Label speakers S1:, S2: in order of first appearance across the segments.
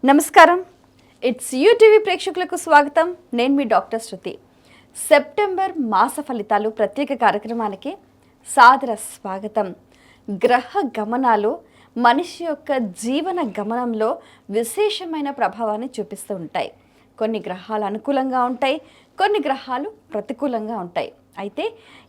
S1: నమస్కారం. It's UTV ప్రేక్షకులకు స్వాగతం. నేను మీ డాక్టర్ శృతి. సెప్టెంబర్ మాస ఫలితాలు ప్రత్యేక కార్యక్రమానికి సాదర స్వాగతం. గ్రహ గమనాలు మనిషి యొక్క జీవన గమనంలో విశేషమైన ప్రభావాన్ని చూపిస్తూ ఉంటాయి. కొన్ని గ్రహాలు అనుకూలంగా ఉంటాయి, కొన్ని గ్రహాలు ప్రతికూలంగా ఉంటాయి. అయితే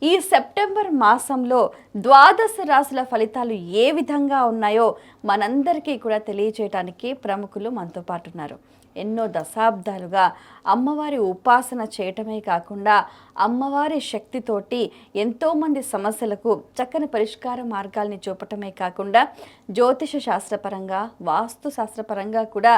S1: ఈ సెప్టెంబర్ మాసంలో ద్వాదశ రాశుల ఫలితాలు ఏ విధంగా ఉన్నాయో మనందరికీ కూడా తెలియచేయడానికి ప్రముఖులు మనతో పాటు ఉన్నారు. ఎన్నో దశాబ్దాలుగా అమ్మవారి ఉపాసన చేయటమే కాకుండా అమ్మవారి శక్తితోటి ఎంతోమంది సమస్యలకు చక్కని పరిష్కార మార్గాల్ని చూపటమే కాకుండా జ్యోతిష శాస్త్రపరంగా వాస్తు శాస్త్రపరంగా కూడా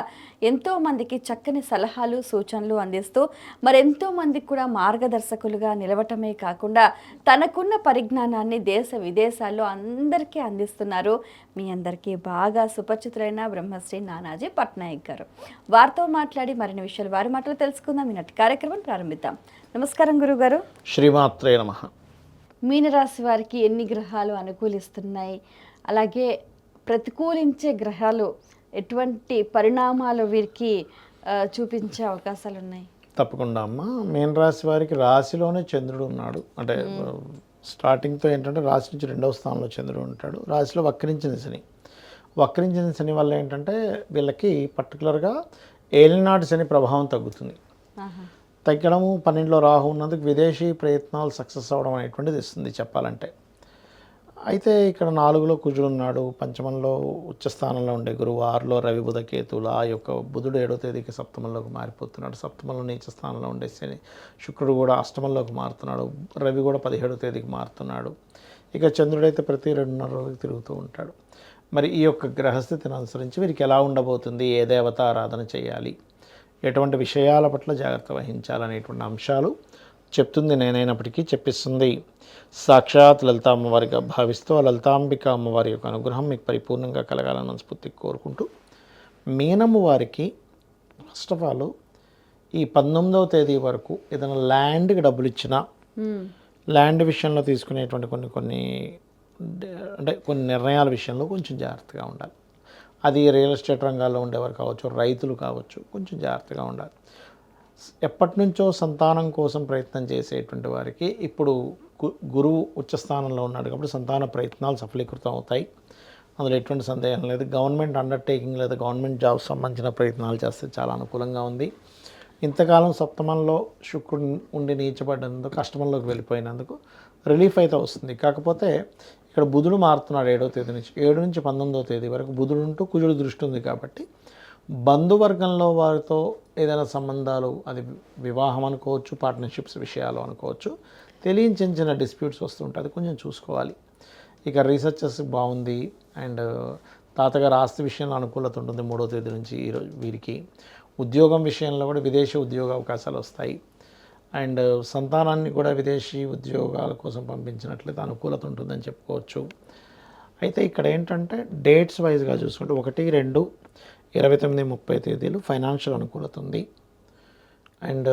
S1: ఎంతోమందికి చక్కని సలహాలు సూచనలు అందిస్తూ మరెంతోమందికి కూడా మార్గదర్శకులుగా నిలవటమే కాకుండా తనకున్న పరిజ్ఞానాన్ని దేశ విదేశాల్లో అందరికీ అందిస్తున్నారు. మీ అందరికీ బాగా సుపరిచితులైన బ్రహ్మశ్రీ నానాజీ పట్నాయక్ గారు. వారితో మాట్లాడి మరిన్ని విషయాలు వారి మాటలు తెలుసుకుందాం. ఈనాటి కార్యక్రమం ప్రారంభిద్దాం. నమస్కారం గురుగారు.
S2: శ్రీమాత్రే నమః.
S1: మీనరాశి వారికి ఎన్ని గ్రహాలు అనుకూలిస్తున్నాయి, అలాగే ప్రతికూలించే గ్రహాలు ఎటువంటి పరిణామాలు వీరికి చూపించే అవకాశాలు ఉన్నాయి?
S2: తప్పకుండా అమ్మ. మీన రాశి వారికి రాశిలోనే చంద్రుడు ఉన్నాడు. అంటే స్టార్టింగ్తో ఏంటంటే రాశి నుంచి 2వ స్థానంలో చంద్రుడు ఉంటాడు. రాశిలో వక్రించిన శని వల్ల ఏంటంటే వీళ్ళకి పర్టికులర్గా ఏలినాటి శని ప్రభావం తగ్గుతుంది. తగ్గడము 12లో రాహు ఉన్నందుకు విదేశీ ప్రయత్నాలు సక్సెస్ అవ్వడం అనేటువంటిది ఇస్తుంది చెప్పాలంటే. అయితే ఇక్కడ 4లో కుజుడు ఉన్నాడు, పంచమంలో ఉచ్చస్థానంలో ఉండే గురువు, 6లో రవి బుధ కేతువులు. ఆ యొక్క బుధుడు 7వ తేదీకి సప్తమంలోకి మారిపోతున్నాడు. సప్తమంలో నీచ స్థానంలో ఉండే శని, శుక్రుడు కూడా అష్టమంలోకి మారుతున్నాడు, రవి కూడా 17వ తేదీకి మారుతున్నాడు. ఇక చంద్రుడైతే ప్రతి 2.5 రోజులకు తిరుగుతూ ఉంటాడు. మరి ఈ యొక్క గ్రహస్థితిని అనుసరించి వీరికి ఎలా ఉండబోతుంది, ఏ దేవత ఆరాధన చేయాలి, ఎటువంటి విషయాల పట్ల జాగ్రత్త వహించాలనేటువంటి అంశాలు చెప్తుంది నేనైనప్పటికీ చెప్పిస్తుంది సాక్షాత్ లలిత అమ్మవారిగా భావిస్తూ ఆ లలితాంబిక అమ్మవారి యొక్క అనుగ్రహం మీకు పరిపూర్ణంగా కలగాలని మనస్ఫూర్తిగా కోరుకుంటూ, మీనము వారికి ఫస్ట్ ఆఫ్ ఆల్ ఈ 19వ తేదీ వరకు ఏదైనా ల్యాండ్కి డబ్బులు ఇచ్చినా, ల్యాండ్ విషయంలో తీసుకునేటువంటి కొన్ని నిర్ణయాల విషయంలో కొంచెం జాగ్రత్తగా ఉండాలి. అది రియల్ ఎస్టేట్ రంగాల్లో ఉండేవారు కావచ్చు, రైతులు కావచ్చు, కొంచెం జాగ్రత్తగా ఉండాలి. ఎప్పటి నుంచో సంతానం కోసం ప్రయత్నం చేసేటువంటి వారికి ఇప్పుడు గురువు ఉచ్చస్థానంలో ఉన్నాడు కాబట్టి సంతాన ప్రయత్నాలు సఫలీకృతం అవుతాయి. అందులో ఎటువంటి సందేహం లేదు. గవర్నమెంట్ అండర్టేకింగ్ లేదా గవర్నమెంట్ జాబ్ సంబంధించిన ప్రయత్నాలు చేస్తే చాలా అనుకూలంగా ఉంది. ఇంతకాలం సప్తమంలో శుక్రుడు ఉండి నీచబడ్డందుకు అష్టమంలోకి వెళ్ళిపోయినందుకు రిలీఫ్ అయితే వస్తుంది. కాకపోతే ఇక్కడ బుధుడు మారుతున్నాడు 7వ తేదీ నుంచి. 7 నుంచి 19వ తేదీ వరకు బుధుడు ఉంటూ కుజుడు దృష్టి ఉంది కాబట్టి బంధువర్గంలో వారితో ఏదైనా సంబంధాలు, అది వివాహం అనుకోవచ్చు, పార్ట్నర్షిప్స్ విషయాలు అనుకోవచ్చు, తెలియని చిన్న డిస్ప్యూట్స్ వస్తుంటాయి. అది కొంచెం చూసుకోవాలి. ఇక రీసెర్చెస్ బాగుంది. అండ్ తాతగారు ఆస్తి విషయంలో అనుకూలత ఉంటుంది 3వ తేదీ నుంచి ఈరోజు వీరికి. ఉద్యోగం విషయంలో కూడా విదేశీ ఉద్యోగ అవకాశాలు వస్తాయి. అండ్ సంతానాన్ని కూడా విదేశీ ఉద్యోగాల కోసం పంపించినట్లయితే అనుకూలత ఉంటుందని చెప్పుకోవచ్చు. అయితే ఇక్కడ ఏంటంటే డేట్స్ వైజ్గా చూసుకుంటే 1, 2, 29, 30 తేదీలు ఫైనాన్షియల్ అనుకూలత ఉంది. అండ్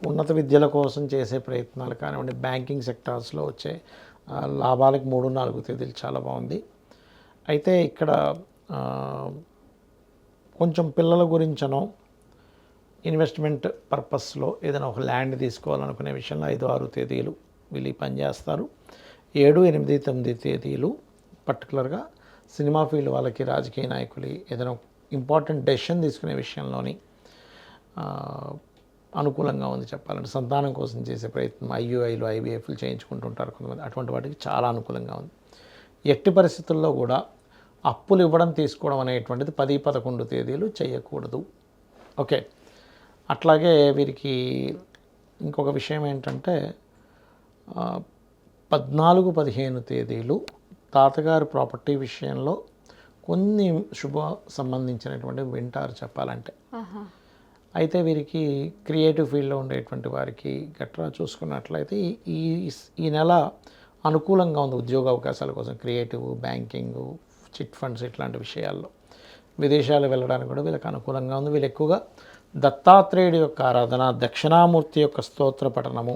S2: ఉన్నత విద్యల కోసం చేసే ప్రయత్నాలు కానివ్వండి, బ్యాంకింగ్ సెక్టార్స్లో వచ్చే లాభాలకు 3, 4 తేదీలు చాలా బాగుంది. అయితే ఇక్కడ కొంచెం పిల్లల గురించనో ఇన్వెస్ట్మెంట్ పర్పస్లో ఏదైనా ఒక ల్యాండ్ తీసుకోవాలనుకునే విషయంలో 5, 6 తేదీలు వీళ్ళు పనిచేస్తారు. 7, 8, 9 తేదీలు పర్టికులర్గా సినిమా ఫీల్డ్ వాళ్ళకి, రాజకీయ నాయకులు ఏదైనా ఇంపార్టెంట్ డెసిషన్ తీసుకునే విషయంలోని అనుకూలంగా ఉంది చెప్పాలంటే. సంతానం కోసం చేసే ప్రయత్నం, IUIలు, IVFలు చేయించుకుంటుంటారు కొంతమంది, అటువంటి వాటికి చాలా అనుకూలంగా ఉంది. ఎట్టి పరిస్థితుల్లో కూడా అప్పులు ఇవ్వడం తీసుకోవడం అనేటువంటిది 10, 11 తేదీలు చేయకూడదు. ఓకే. అట్లాగే వీరికి ఇంకొక విషయం ఏంటంటే 14, 15 తేదీలు తాతగారి ప్రాపర్టీ విషయంలో కొన్ని శుభ సంబంధించినటువంటి వింటారు చెప్పాలంటే. అయితే వీరికి క్రియేటివ్ ఫీల్డ్లో ఉండేటువంటి వారికి గట్రా చూసుకున్నట్లయితే ఈ నెల అనుకూలంగా ఉంది ఉద్యోగ అవకాశాల కోసం. క్రియేటివ్, బ్యాంకింగ్, చిట్ ఫండ్స్ ఇట్లాంటి విషయాల్లో విదేశాలు వెళ్ళడానికి కూడా వీళ్ళకి అనుకూలంగా ఉంది. వీళ్ళు ఎక్కువగా దత్తాత్రేయుడి యొక్క ఆరాధన, దక్షిణామూర్తి యొక్క స్తోత్ర పఠనము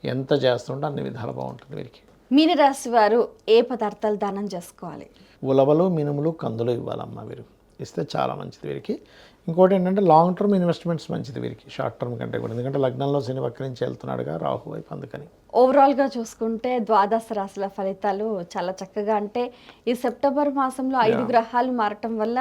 S2: ఎంత చేస్తుంటే అన్ని విధాలు బాగుంటుంది వీరికి.
S1: మీనరాశి వారు ఏ పదార్థాలు దానం చేసుకోవాలి?
S2: ఉలవలు, మినుములు, కందులు ఇవ్వాలమ్మా వీరు. ఇస్తే చాలా మంచిది వీరికి. ఇంకోటి ఏంటంటే లాంగ్ టర్మ్ ఇన్వెస్ట్మెంట్స్ మంచిది వీరికి, షార్ట్ టర్మ్ కంటే కూడా. ఎందుకంటే లగ్నంలో శని వక్రించి వెళ్తున్నాడుగా రాహు వైపు, అందుకని.
S1: ఓవరాల్గా చూసుకుంటే ద్వాదశ రాశుల ఫలితాలు చాలా చక్కగా, అంటే ఈ సెప్టెంబర్ మాసంలో 5 గ్రహాలు మారటం వల్ల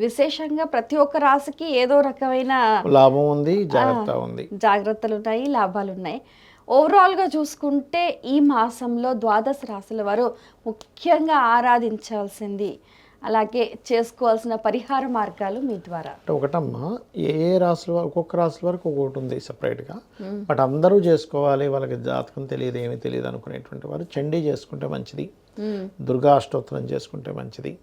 S1: విశేషంగా ప్రతి ఒక్క రాశికి ఏదో రకమైన
S2: లాభం ఉంది, జాగ్రత్త ఉంది,
S1: జాగ్రత్తలు ఉన్నాయి, లాభాలు ఉన్నాయి. ఓవరాల్గా చూసుకుంటే ఈ మాసంలో ద్వాదశ రాశుల వారు ముఖ్యంగా ఆరాధించాల్సింది, అలాగే చేసుకోవాల్సిన పరిహార మార్గాలు మీ ద్వారా.
S2: అంటే ఒకటమ్మా, ఏ రాశుల ఒక్కొక్క రాశుల వరకు ఒక్కొక్కటి ఉంది సపరేట్గా. బట్ అందరూ చేసుకోవాలి, వాళ్ళకి జాతకం తెలియదు, ఏమీ తెలియదు అనుకునేటువంటి వారు చండీ చేసుకుంటే మంచిది, దుర్గా అష్టోత్తరం చేసుకుంటే మంచిది,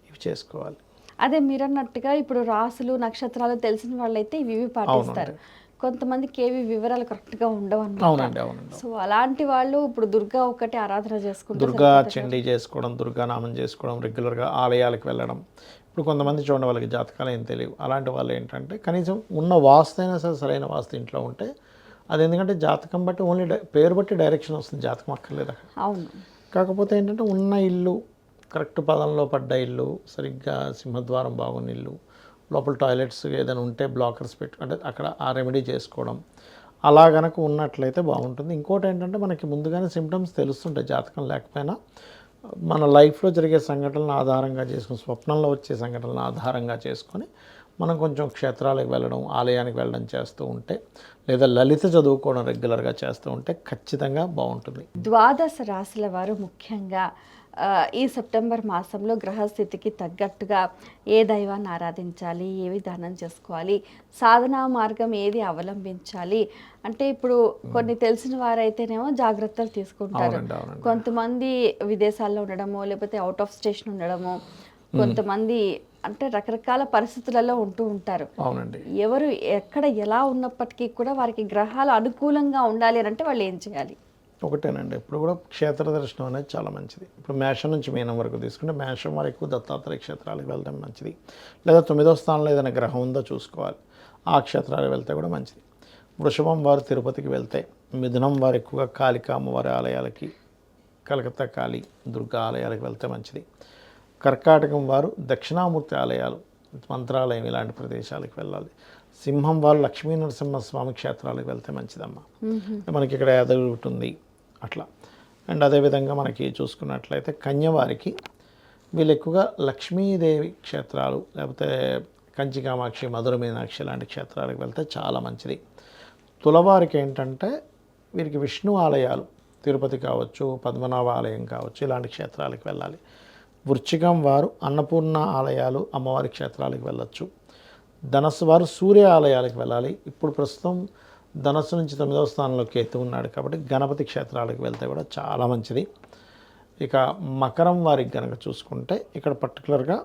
S2: ఇవి చేసుకోవాలి.
S1: అదే మీరు అన్నట్టుగా ఇప్పుడు రాసులు నక్షత్రాలు తెలిసిన వాళ్ళైతే ఇవి పాటిస్తారు. కొంతమందికి ఏవి వివరాలు కరెక్ట్గా ఉండవు అన్నమాట.
S2: అవునండి, అవునండి.
S1: సో అలాంటి వాళ్ళు ఇప్పుడు దుర్గా ఒకటి ఆరాధన చేసుకుంటారు,
S2: దుర్గా చండీ చేసుకోవడం, దుర్గా నామం చేసుకోవడం, రెగ్యులర్గా ఆలయాలకు వెళ్ళడం. ఇప్పుడు కొంతమంది చూడండి, వాళ్ళకి జాతకాలు ఏం తెలియవు. అలాంటి వాళ్ళు ఏంటంటే కనీసం ఉన్న వాస్తు అయినా సరే సరైన వాస్తు ఇంట్లో ఉంటే, అది ఎందుకంటే జాతకం బట్టి ఓన్లీ పేరు బట్టి డైరెక్షన్ వస్తుంది, జాతకం అక్కర్లేదు అక్కడ.
S1: అవును.
S2: కాకపోతే ఏంటంటే ఉన్న ఇల్లు కరెక్ట్ పదంలో పడ్డ ఇల్లు, సరిగ్గా సింహద్వారం బాగున్న ఇల్లు, లోపల టాయిలెట్స్ ఏదైనా ఉంటే బ్లాకర్స్ అంటే అక్కడ ఆ రెమెడీ చేసుకోవడం, అలా గనక ఉన్నట్లయితే బాగుంటుంది. ఇంకోటి ఏంటంటే మనకి ముందుగానే సిమ్టమ్స్ తెలుస్తుంటాయి, జాతకం లేకపోయినా. మన లైఫ్లో జరిగే సంఘటనలను ఆధారంగా చేసుకుని, స్వప్నంలో వచ్చే సంఘటనలను ఆధారంగా చేసుకొని మనం కొంచెం క్షేత్రాలకు వెళ్ళడం, ఆలయానికి వెళ్ళడం చేస్తూ ఉంటే, లేదా లలిత చదువుకోవడం రెగ్యులర్గా చేస్తూ ఉంటే ఖచ్చితంగా బాగుంటుంది.
S1: ద్వాదశ రాశుల వారు ముఖ్యంగా ఈ సెప్టెంబర్ మాసంలో గ్రహస్థితికి తగ్గట్టుగా ఏ దైవాన్ని ఆరాధించాలి, ఏ విధానం చేసుకోవాలి, సాధనా మార్గం ఏది అవలంబించాలి అంటే, ఇప్పుడు కొన్ని తెలిసిన వారైతేనేమో జాగ్రత్తలు తీసుకుంటారు. కొంతమంది విదేశాల్లో ఉండడము, లేకపోతే అవుట్ ఆఫ్ స్టేషన్ ఉండడము, కొంతమంది అంటే రకరకాల పరిస్థితులలో ఉంటూ ఉంటారు.
S2: అవునండి.
S1: ఎవరు ఎక్కడ ఎలా ఉన్నప్పటికీ కూడా వారికి గ్రహాలు అనుకూలంగా ఉండాలి అని అంటే వాళ్ళు ఏం చేయాలి?
S2: ఒకటేనండి, ఇప్పుడు కూడా క్షేత్ర దర్శనం అనేది చాలా మంచిది. ఇప్పుడు మేషం నుంచి మీనం వరకు తీసుకుంటే, మేషం వరకు దత్తాత్రేయ క్షేత్రాలకు వెళ్ళడం మంచిది. లేదా 9వ స్థానంలో ఏదైనా గ్రహం ఉందో చూసుకోవాలి, ఆ క్షేత్రాలకు వెళ్తే కూడా మంచిది. వృషభం వారు తిరుపతికి వెళ్తే, మిథునం వారు ఎక్కువగా కాళికా అమ్మవారి ఆలయాలకి, కలకత్తా కాళీ, దుర్గా ఆలయాలకు వెళ్తే మంచిది. కర్కాటకం వారు దక్షిణామూర్తి ఆలయాలు, మంత్రాలయం ఇలాంటి ప్రదేశాలకు వెళ్ళాలి. సింహం వారు లక్ష్మీ నరసింహస్వామి క్షేత్రాలకు వెళ్తే మంచిదమ్మా. మనకి ఇక్కడ యాదగిరి ఉంది అట్లా. అండ్ అదేవిధంగా మనకి చూసుకున్నట్లయితే కన్యవారికి వీళ్ళు ఎక్కువగా లక్ష్మీదేవి క్షేత్రాలు, లేకపోతే కంచి కామాక్షి, మధుర మీనాక్షి లాంటి క్షేత్రాలకు వెళ్తే చాలా మంచిది. తులవారికి ఏంటంటే వీరికి విష్ణు ఆలయాలు, తిరుపతి కావచ్చు, పద్మనాభ ఆలయం కావచ్చు, ఇలాంటి క్షేత్రాలకు వెళ్ళాలి. వృశ్చికం వారు అన్నపూర్ణ ఆలయాలు, అమ్మవారి క్షేత్రాలకు వెళ్ళొచ్చు. ధనస్సు వారు సూర్య ఆలయాలకు వెళ్ళాలి. ఇప్పుడు ప్రస్తుతం ధనస్సు నుంచి 9వ స్థానంలో కేతు ఉన్నాడు కాబట్టి గణపతి క్షేత్రాలకు వెళ్తే కూడా చాలా మంచిది. ఇక మకరం వారికి కనుక చూసుకుంటే, ఇక్కడ పర్టికులర్గా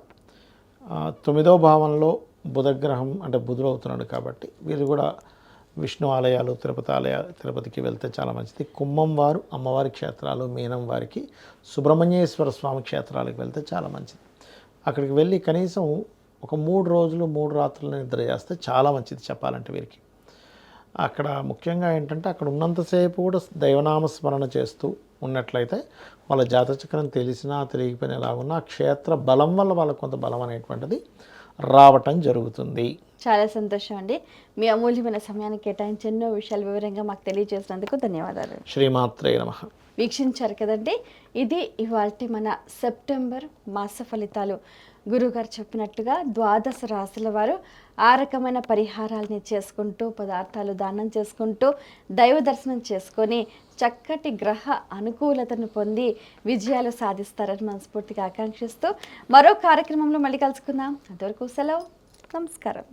S2: 9వ భావంలో బుధగ్రహం అంటే బుధుడు అవుతున్నాడు కాబట్టి వీళ్ళు కూడా విష్ణు ఆలయాలు, తిరుపతికి వెళ్తే చాలా మంచిది. కుంభం వారు అమ్మవారి క్షేత్రాలు, మీనం వారికి సుబ్రహ్మణ్యేశ్వర స్వామి క్షేత్రాలకు వెళ్తే చాలా మంచిది. అక్కడికి వెళ్ళి కనీసం ఒక 3 రోజులు 3 రాత్రులు నిద్ర చేస్తే చాలా మంచిది చెప్పాలంటే వీరికి. అక్కడ ముఖ్యంగా ఏంటంటే అక్కడ ఉన్నంతసేపు కూడా దైవనామస్మరణ చేస్తూ ఉన్నట్లయితే వాళ్ళ జాతచక్రం తెలిసినా తెలియకపోయినా ఎలాగున్నా ఆ క్షేత్ర బలం వల్ల వాళ్ళకు కొంత బలం అనేటువంటిది రావటం జరుగుతుంది.
S1: చాలా సంతోషం అండి. మీ అమూల్యమైన సమయాన్ని కేటాయించి ఎన్నో విషయాలు వివరంగా మాకు తెలియజేసినందుకు ధన్యవాదాలు.
S2: శ్రీమాత్రే నమః.
S1: వీక్షించారు కదండి, ఇది ఇవాల్టి మన సెప్టెంబర్ మాస ఫలితాలు. గురుగారు చెప్పినట్టుగా ద్వాదశ రాశుల వారు ఆ రకమైన పరిహారాలని చేసుకుంటూ, పదార్థాలు దానం చేసుకుంటూ, దైవ దర్శనం చేసుకొని చక్కటి గ్రహ అనుకూలతను పొంది విజయాలు సాధిస్తారని మనస్ఫూర్తిగా ఆకాంక్షిస్తూ మరో కార్యక్రమంలో మళ్ళీ కలుసుకుందాం. అంతవరకు సెలవు, నమస్కారం.